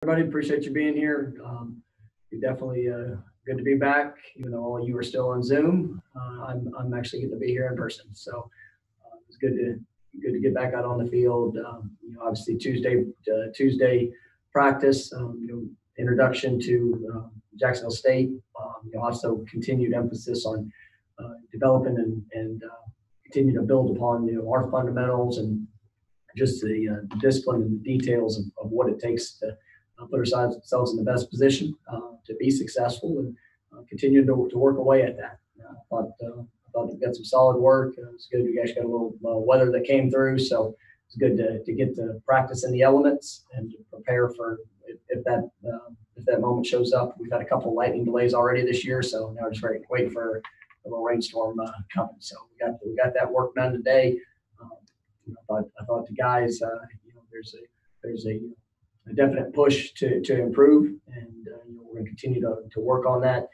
Everybody, appreciate you being here. You're definitely good to be back, even though all you are still on Zoom. I'm actually good to be here in person, so it's good to get back out on the field. Obviously Tuesday practice, introduction to Jacksonville State. Also continued emphasis on developing and continue to build upon our fundamentals and just the discipline and the details of what it takes to put ourselves in the best position to be successful and continue to work away at that. I thought you got some solid work. It's good you guys got a little weather that came through, so it's good to get to practice in the elements and to prepare for if that moment shows up. We've had a couple of lightning delays already this year, so now we're just waiting for a little rainstorm coming. So we got that work done today. I thought the guys, there's a definite push to improve, and we're going to continue to work on that.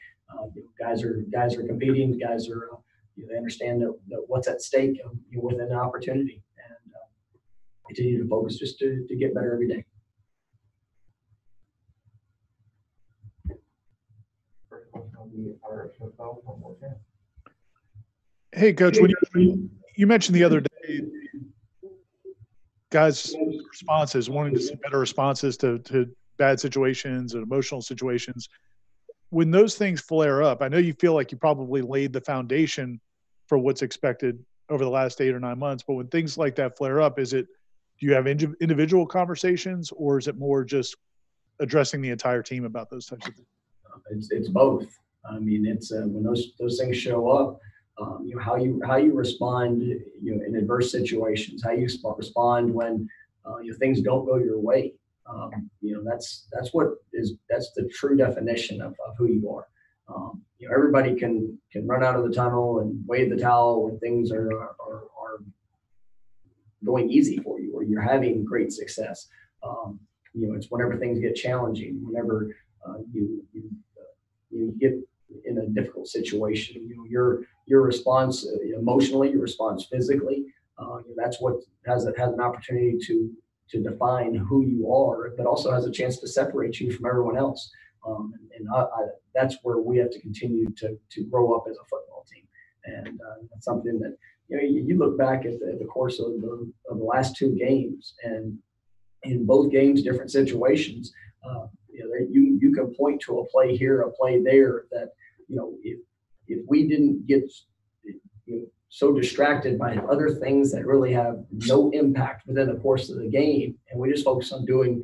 Guys are competing. Guys are they understand that what's at stake within an opportunity, and continue to focus just to get better every day. Hey, Coach, when you mentioned the other day, guys' responses, wanting to see better responses to bad situations and emotional situations. When those things flare up, I know you feel like you probably laid the foundation for what's expected over the last 8 or 9 months, but when things like that flare up, do you have individual conversations, or is it more just addressing the entire team about those types of things? It's both. I mean, it's when those things show up, how you respond, in adverse situations, how you respond when things don't go your way. That's the true definition of who you are. Everybody can run out of the tunnel and wave the towel when things are going easy for you or you're having great success. It's whenever things get challenging, whenever you get in a difficult situation, your response emotionally, your response physically, that's what has an opportunity to define who you are, but also has a chance to separate you from everyone else. That's where we have to continue to grow up as a football team, and that's something that you look back at the course of the last 2 games, and in both games, different situations. You can point to a play here, a play there that if we didn't get so distracted by other things that really have no impact within the course of the game, and we just focus on doing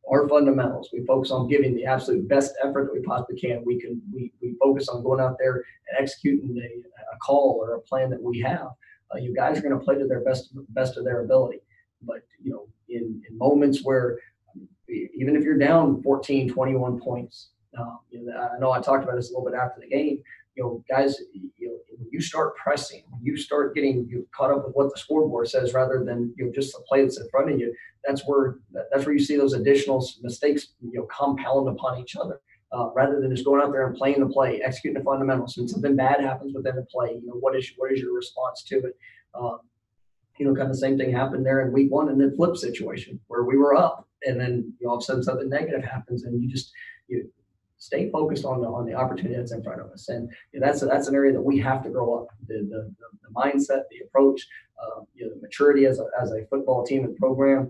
our fundamentals. We focus on giving the absolute best effort that we possibly can. We focus on going out there and executing a call or a plan that we have. You guys are going to play to their best of their ability. But in moments where even if you're down 14, 21 points, I know I talked about this a little bit after the game. Guys, when you start pressing, when you start getting caught up with what the scoreboard says rather than just the play that's in front of you, that's where you see those additional mistakes compound upon each other. Rather than just going out there and playing the play, executing the fundamentals. When something bad happens within the play, what is your response to it? Kind of the same thing happened there in week 1 in the flip situation where we were up, and then all of a sudden something negative happens, and you stay focused on the opportunity that's in front of us. And that's an area that we have to grow up. The mindset, the approach, the maturity as a football team and program.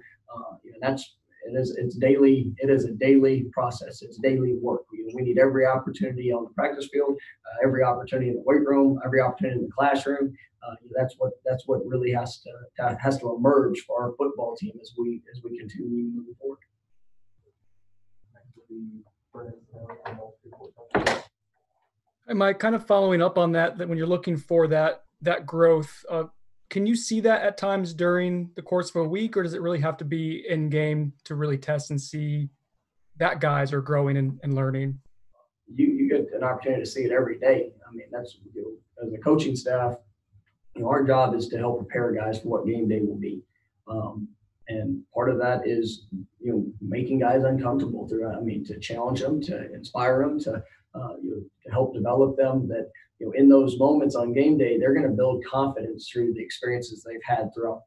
It's daily. It is a daily process. It's daily work. We need every opportunity on the practice field, every opportunity in the weight room, every opportunity in the classroom. That's what really has to emerge for our football team as we continue moving forward. Hey, Mike, kind of following up on that when you're looking for that growth, can you see that at times during the course of a week, or does it really have to be in game to really test and see that guys are growing and learning? You get an opportunity to see it every day. I mean, that's as a coaching staff, our job is to help prepare guys for what game day will be. And part of that is, making guys uncomfortable through. I mean, to challenge them, to inspire them, to help develop them. That in those moments on game day, they're going to build confidence through the experiences they've had throughout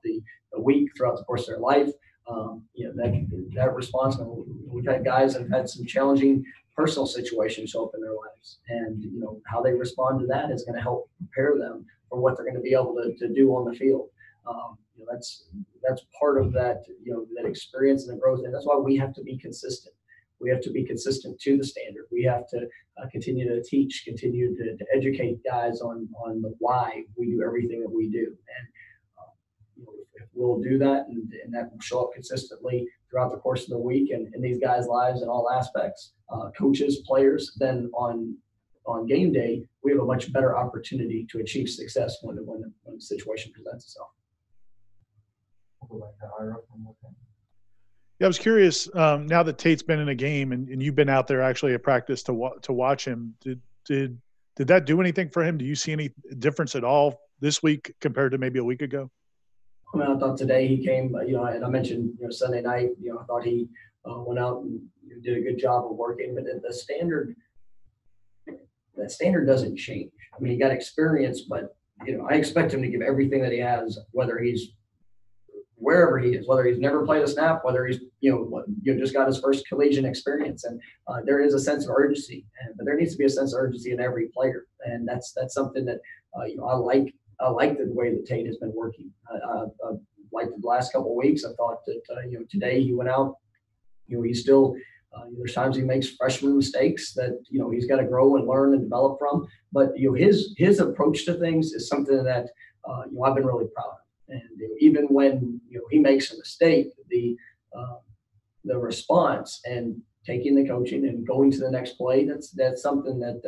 the week, throughout the course of their life. that response. We've had guys that have had some challenging personal situations show up in their lives, and how they respond to that is going to help prepare them for what they're going to be able to do on the field. That's part of that that experience and the growth, and that's why we have to be consistent. We have to be consistent to the standard. We have to continue to teach, continue to educate guys on the why we do everything that we do. And if we'll do that, and that will show up consistently throughout the course of the week and in these guys' lives in all aspects, coaches, players, then on game day, we have a much better opportunity to achieve success when the situation presents itself. Yeah, I was curious. Now that Tate's been in a game and you've been out there actually at practice to watch him, did that do anything for him? Do you see any difference at all this week compared to maybe a week ago? I mean, I thought today he came, and I mentioned, I thought he went out and did a good job of working, but that standard doesn't change. I mean, he got experience, but I expect him to give everything that he has, whether he's wherever he is, whether he's never played a snap, whether he's just got his first collegiate experience, and there is a sense of urgency, but there needs to be a sense of urgency in every player, and that's something that I like. I like the way that Tate has been working. I liked the last couple of weeks. I thought that today he went out. He's still there's times he makes freshman mistakes that he's got to grow and learn and develop from. But his approach to things is something that I've been really proud of. And even when he makes a mistake, the response and taking the coaching and going to the next play, that's something that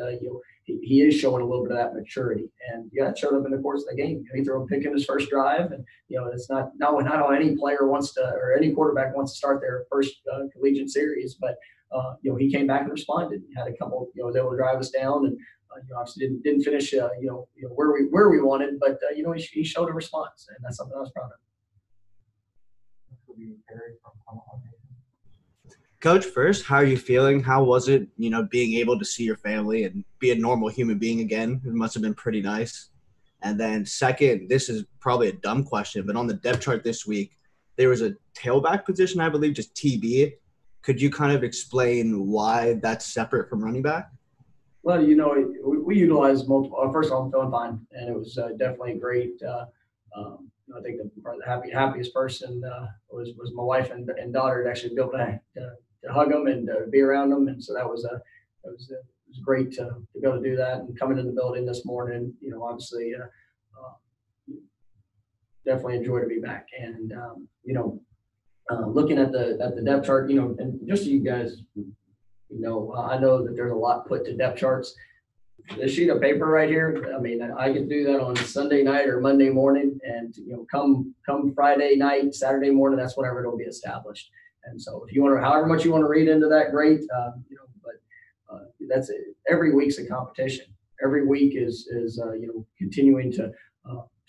he is showing a little bit of that maturity. And it showed up in the course of the game. He threw a pick in his first drive, and it's not how any player wants to, or any quarterback wants to start their first collegiate series. But he came back and responded. He had a couple, was able to drive us down, and obviously didn't finish where we wanted, but he showed a response, and that's something I was proud of. Coach, first, how are you feeling? How was it, being able to see your family and be a normal human being again? It must have been pretty nice. And then second, this is probably a dumb question, but on the depth chart this week, there was a tailback position, I believe, just TB. Could you kind of explain why that's separate from running back? Well, we utilized multiple. First of all, I'm feeling fine, and it was definitely great. I think the happiest person was my wife and daughter to actually be able to hug them and be around them, and so that was great to be able to do that. And coming in the building this morning, obviously, definitely enjoy to be back. And looking at the depth chart, and just so you guys. I know that there's a lot put to depth charts. This sheet of paper right here, I mean, I can do that on Sunday night or Monday morning, and come Friday night, Saturday morning, that's whenever it'll be established. And so, if you want to, however much you want to read into that, great. But that's it. Every week's a competition. Every week is continuing to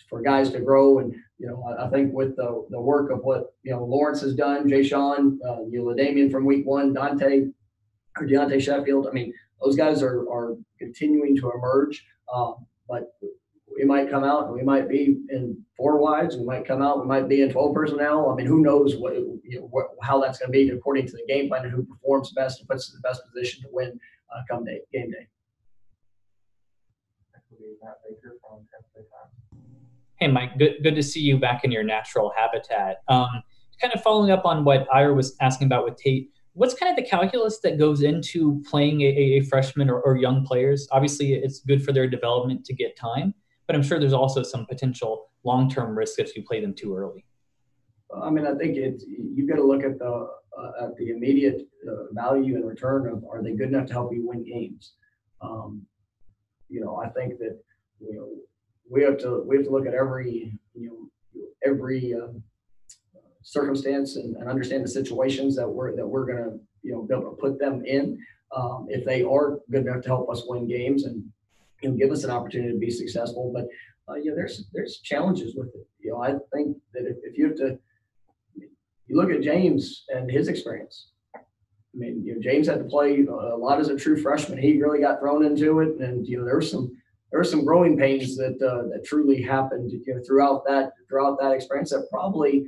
for guys to grow, and I think with the work of what Lawrence has done, Jay Sean, LaDamian from week one, Deontay Sheffield. I mean, those guys are continuing to emerge, but we might come out and we might be in 4 wides. We might come out, we might be in 12 personnel. I mean, who knows how that's going to be according to the game plan and who performs best and puts us in the best position to win come game day. Hey, Mike, good to see you back in your natural habitat. Kind of following up on what Ira was asking about with Tate, what's kind of the calculus that goes into playing a freshman or young players? Obviously, it's good for their development to get time, but I'm sure there's also some potential long-term risk if you play them too early. I mean, I think you've got to look at the immediate value and return of, are they good enough to help you win games? I think that we have to look at every circumstance and understand the situations that we're going to be able to put them in. If they are good enough to help us win games and give us an opportunity to be successful, but there's challenges with it. I think that if you have to, you look at James and his experience. I mean, James had to play a lot as a true freshman. He really got thrown into it, and there were some growing pains that truly happened throughout that experience that probably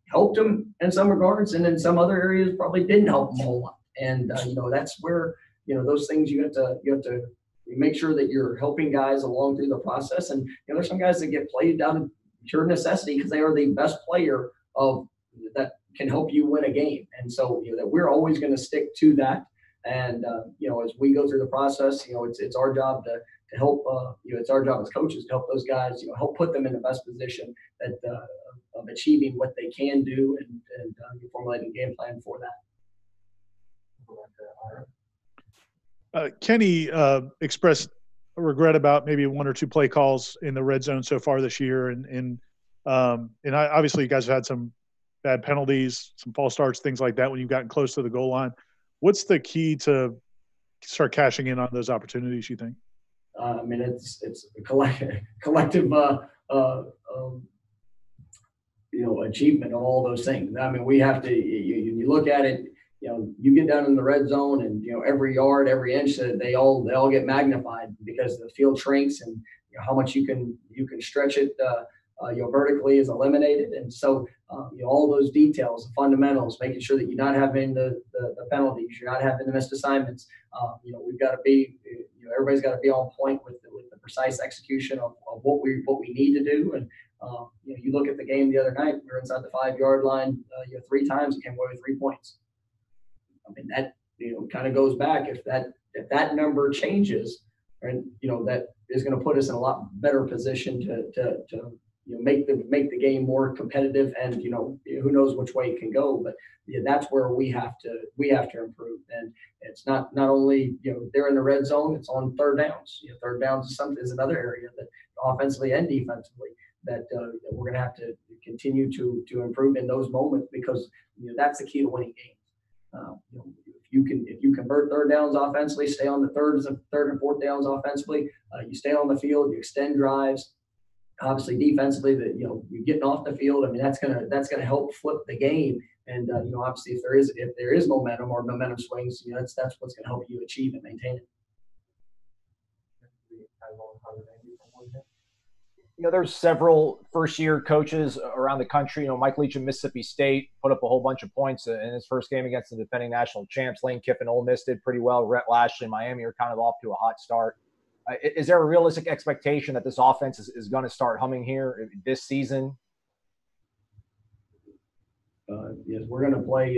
helped them in some regards, and in some other areas probably didn't help them a whole lot. And that's where those things you have to make sure that you're helping guys along through the process. And there's some guys that get played down to pure necessity because they are the best player of that can help you win a game. And so that we're always going to stick to that. And as we go through the process, it's our job to help. It's our job as coaches to help those guys. Help put them in the best position that of achieving what they can do, and formulating a game plan for that. Kenny expressed a regret about maybe one or two play calls in the red zone so far this year, and obviously you guys have had some bad penalties, some false starts, things like that when you've gotten close to the goal line. What's the key to start cashing in on those opportunities, you think? It's a collective achievement of all those things. We have to. You look at it. You get down in the red zone, and every yard, every inch, they all get magnified because the field shrinks, and how much you can stretch it. Vertically is eliminated, and so all those details, the fundamentals, making sure that you're not having the penalties, you're not having the missed assignments. We've got to be. Everybody's got to be on point with the precise execution of what we need to do. And you look at the game the other night, we were inside the 5-yard line 3 times and came away with 3 points. That kind of goes back. If that number changes, and that is going to put us in a lot better position to make the game more competitive, and who knows which way it can go, but that's where we have to improve. And it's not only they're in the red zone, it's on third downs. Third downs is another area that offensively and defensively that we're going to have to continue to improve in those moments, because that's the key to winning games. If you convert third downs offensively, stay on the third and fourth downs offensively, you stay on the field, you extend drives. Obviously, defensively, that you're getting off the field. That's gonna help flip the game. And obviously, if there is momentum or momentum swings, that's what's gonna help you achieve and maintain it. There's several first-year coaches around the country. Mike Leach in Mississippi State put up a whole bunch of points in his first game against the defending national champs. Lane Kiffin, Ole Miss, did pretty well. Rhett Lashley, Miami are kind of off to a hot start. Is there a realistic expectation that this offense is going to start humming here this season? Yes, we're going to play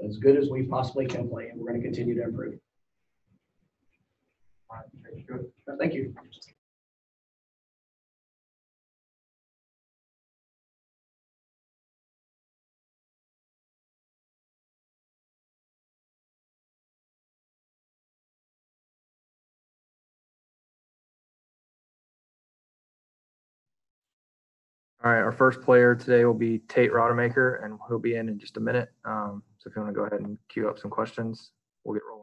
as good as we possibly can play, and we're going to continue to improve. All right, thank you. All right, our first player today will be Tate Rodemaker, and he'll be in just a minute. So if you want to go ahead and queue up some questions, we'll get rolling.